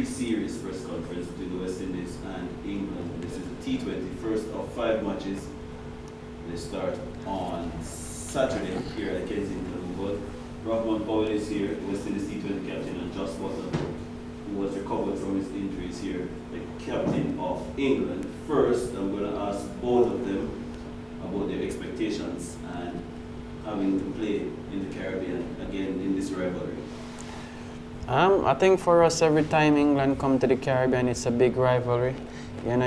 pre-series press conference between the West Indies and England. This is the T20, first of 5 matches. They start on Saturday here at Kensington. But Rahman Powell is here, the West Indies T20 captain, and Joss Butler, who was recovered from his injuries here, the captain of England. First, I'm going to ask both of them about their expectations and having to play in the Caribbean again in this rivalry. I think for us, every time England come to the Caribbean, it's a big rivalry. You know,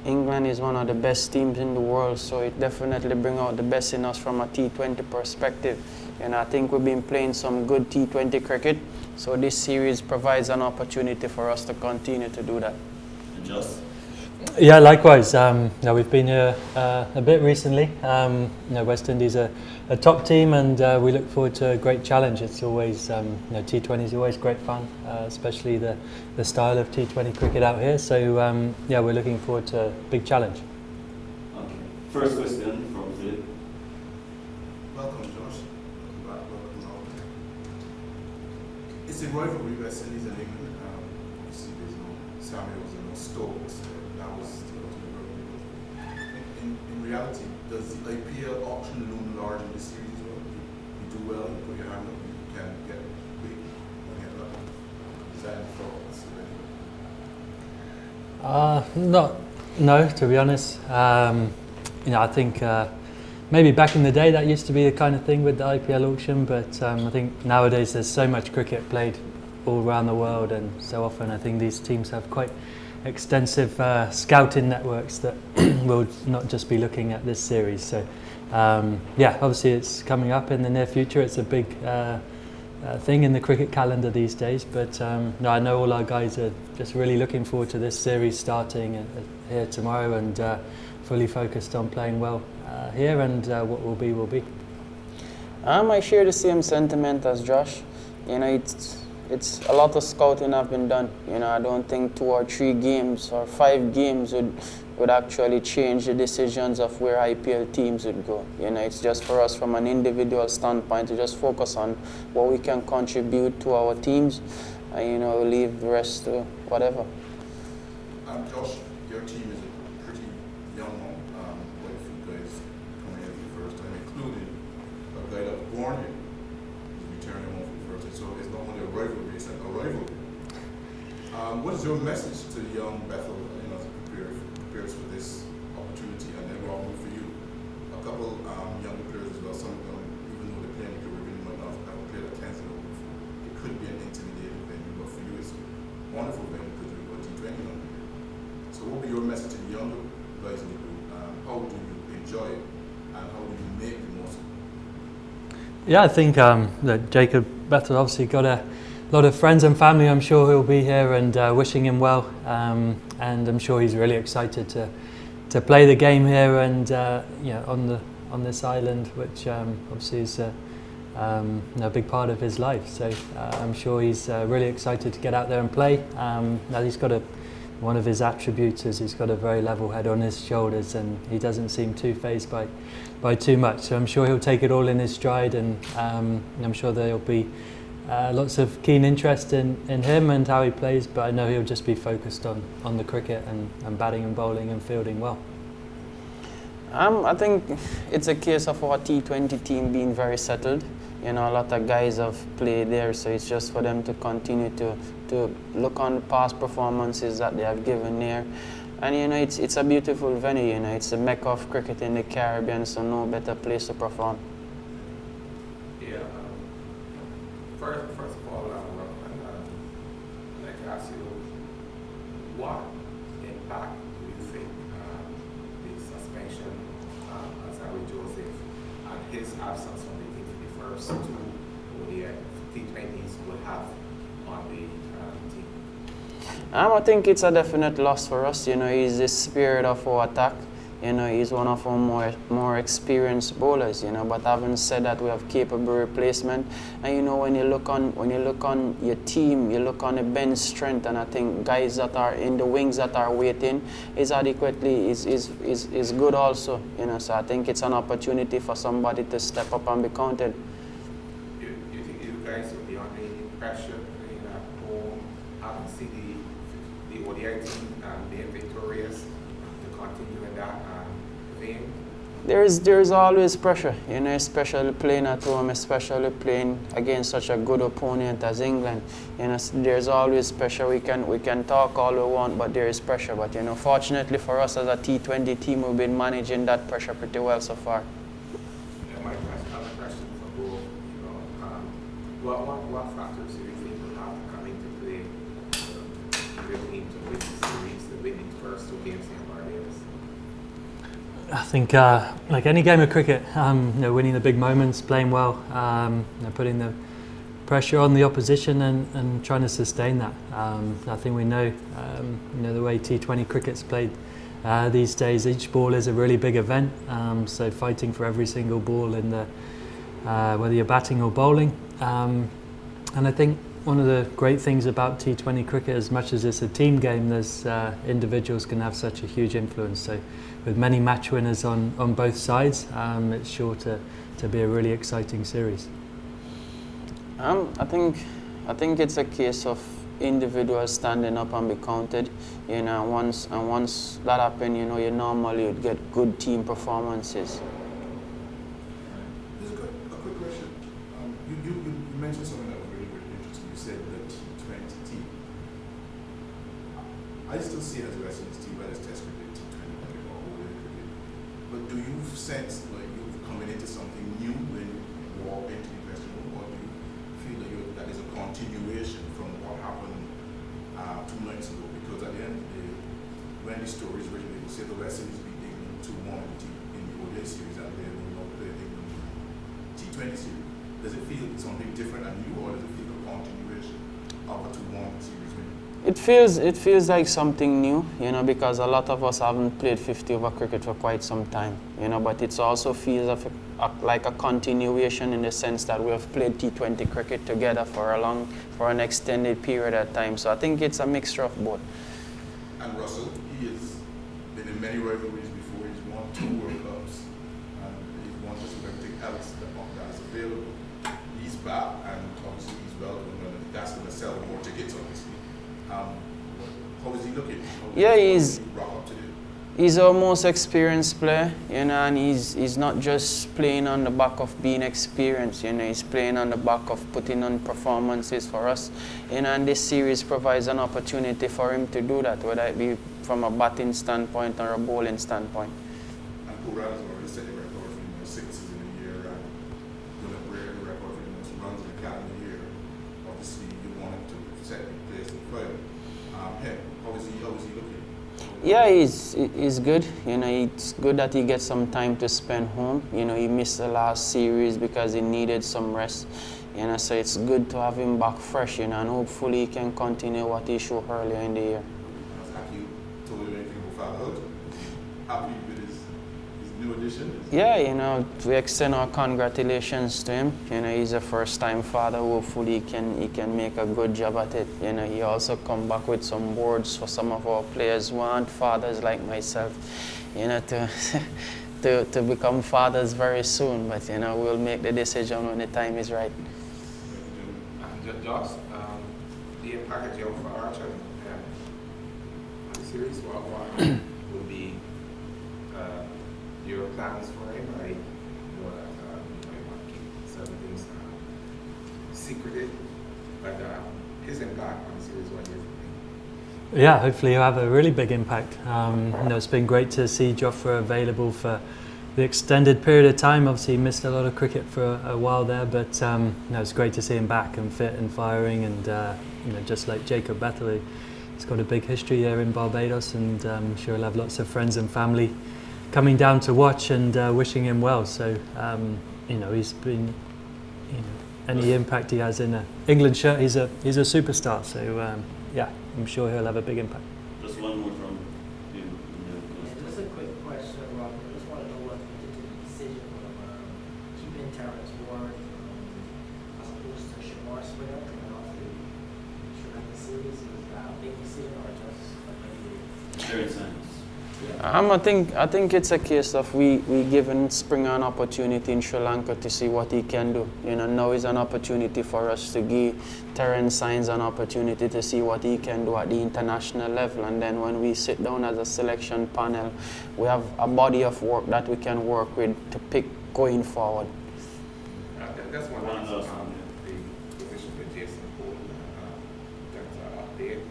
England is one of the best teams in the world, so it definitely brings out the best in us from a T20 perspective. And I think we've been playing some good T20 cricket, so this series provides an opportunity for us to continue to do that. And Joss? Yeah, likewise. We've been here a bit recently. West Indies are a top team, and we look forward to a great challenge. It's always, T20 is always great fun, especially the style of T20 cricket out here. So, we're looking forward to a big challenge. Okay. First question from Philip. Welcome, Josh. Welcome out. It's a rivalry, West Indies and England. Obviously, there's no Samuels and no Stokes. That was the ultimate rivalry. In reality, does the IPL option loom large in this series as well? You do well, you put your hand up, you can get big, you get lucky. Is that in thoughts? No, to be honest. I think maybe back in the day that used to be the kind of thing with the IPL auction, but I think nowadays there's so much cricket played all around the world, and so often I think these teams have quite extensive scouting networks that will not just be looking at this series. So obviously it's coming up in the near future. It's a big thing in the cricket calendar these days, but I know all our guys are just really looking forward to this series starting here tomorrow, and fully focused on playing well here, and what will be will be. I share the same sentiment as Josh. You know, it's a lot of scouting have been done. You know, I don't think 2 or 3 games or 5 games would actually change the decisions of where IPL teams would go. You know, it's just for us from an individual standpoint to just focus on what we can contribute to our teams, and leave the rest to whatever. Josh, your team is a pretty young one. Quite a few guys coming in for the first time, including a guy that was born here. Returning home for the first time, so it's not only a rivalry, it's a rivalry. What is your message to the young Bethel as it prepares for this opportunity, and then Robin, for you? A couple younger players as well, some of them, even though they're playing the Caribbean, might not have played at Kensington before. It could be an intimidating venue, but for you it's a wonderful venue because we've got T20 on here. So what would be your message to the younger guys in the group? How do you enjoy it, and how do you make the most of it? Yeah, I think that Jacob Bethel obviously got a lot of friends and family. I'm sure he'll be here, and wishing him well. And I'm sure he's really excited to play the game here, and on this island, which obviously is a big part of his life. So I'm sure he's really excited to get out there and play. Now he's got one of his attributes is he's got a very level head on his shoulders, and he doesn't seem too fazed by too much. So I'm sure he'll take it all in his stride, and I'm sure there'll be lots of keen interest in him and how he plays, but I know he'll just be focused on the cricket and batting and bowling and fielding well. I think it's a case of our T20 team being very settled. A lot of guys have played there, so it's just for them to continue to look on the past performances that they have given there. And it's a beautiful venue. It's the mecca of cricket in the Caribbean, so no better place to perform. Yeah. First of all, I'd like to ask you, what impact do you think the suspension of Harry Joseph and his absence from the first 2 ODI T20s will have on the team? I think it's a definite loss for us. He's the spirit of our attack. He's one of our more experienced bowlers. But having said that, we have capable replacement. And when you look on your team, you look on the bench strength, and I think guys that are in the wings that are waiting is good also. So I think it's an opportunity for somebody to step up and be counted. You think you guys will be under any pressure playing at home, having see the ODI team being victorious to continue in that vein? There's always pressure, you know, especially playing at home, especially playing against such a good opponent as England. You know, there's always pressure. We can talk all we want, but there is pressure. But you know, fortunately for us as a T20 team, we've been managing that pressure pretty well so far. Yeah, my question for both, you know, what factors do you think will have to come into play for your team to win the series, to win the first 2 games in Barbados? I think, like any game of cricket, you know, winning the big moments, playing well, you know, putting the pressure on the opposition and trying to sustain that. I think we know, you know, the way T20 cricket's played these days. Each ball is a really big event, so fighting for every single ball in the whether you're batting or bowling. And I think one of the great things about T20 cricket, as much as it's a team game, there's individuals can have such a huge influence. So with many match winners on both sides, it's sure to be a really exciting series. I think it's a case of individuals standing up and be counted. You know, once that happens, you know, you normally would get good team performances. Just a quick question. You mentioned something that was really, really interesting. You said the T20 team. I still see it as a West Indies team, whether it's Test cricket, T20 cricket, or ODI cricket. But do you sense like you're coming into something new when you walk into the dressing room, or do you feel that is a continuation from what happened 2 nights ago? Because at the end of the day, when the stories originally say the West Indies beat England 2-1 in the ODI series, and then we not played England in the T20 series. Does it feel something different and new, or does it feel a continuation of a 2-1 series win? It feels like something new, you know, because a lot of us haven't played 50 over cricket for quite some time, you know, but it also feels like a continuation in the sense that we have played T20 cricket together for an extended period of time. So I think it's a mixture of both. And Russell, he has been in many rivalries before. He's won 2 World Cups, and he's won just about everything else that is available. He's back, and obviously he's welcome, and that's going to sell more tickets, obviously. How is he looking? Yeah, he's rock up to the He's our most experienced player, you know, and he's not just playing on the back of being experienced, you know, he's playing on the back of putting on performances for us, you know, and this series provides an opportunity for him to do that, whether it be from a batting standpoint or a bowling standpoint. And Pooran has already set the record for the most sixes in a year, and going to break the record for the most runs in a calendar year. Obviously, you want him to set the place in fire. How is he looking? Yeah, he's good. You know, it's good that he gets some time to spend home. You know, he missed the last series because he needed some rest. You know, so it's good to have him back fresh, you know, and hopefully he can continue what he showed earlier in the year. Has Aki told you anything about fatherhood? Happy with his new addition? Yeah, you know, we extend our congratulations to him. You know, he's a first-time father. Hopefully he can make a good job at it. You know, he also come back with some words for some of our players who aren't fathers like myself, you know, to become fathers very soon. But, you know, we'll make the decision when the time is right. Josh, the impact of for Archer on the series, what would be your plans for him? I know that you want to keep certain things secreted, but his impact on the series, what do you think? Yeah, hopefully he'll have a really big impact. You know, it's been great to see Jofra available for the extended period of time. Obviously, he missed a lot of cricket for a while there, but you know, it's great to see him back and fit and firing. And you know, just like Jacob Battley, he's got a big history here in Barbados, and I'm sure he'll have lots of friends and family coming down to watch and wishing him well. So you know, he's been, you know, any impact he has in an England shirt, he's a superstar. So yeah, I'm sure he'll have a big impact. Just one more from you. Just a quick question, Robert. I just want to know what the decision of keeping Terrence Ward as opposed to Shimron Hetmyer coming off the Sri Lanka series. Is that a big decision or just a Terrence Sands. I think it's a case of we giving Springer an opportunity in Sri Lanka to see what he can do. You know, now is an opportunity for us to give Terrence Sainz an opportunity to see what he can do at the international level. And then when we sit down as a selection panel, we have a body of work that we can work with to pick going forward. That's one of the position for Jason Pooran. That's an update.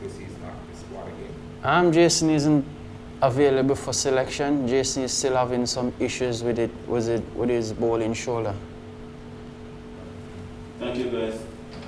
This is not the squad again. Jason isn't available for selection. Jason is still having some issues with his bowling shoulder. Thank you, guys.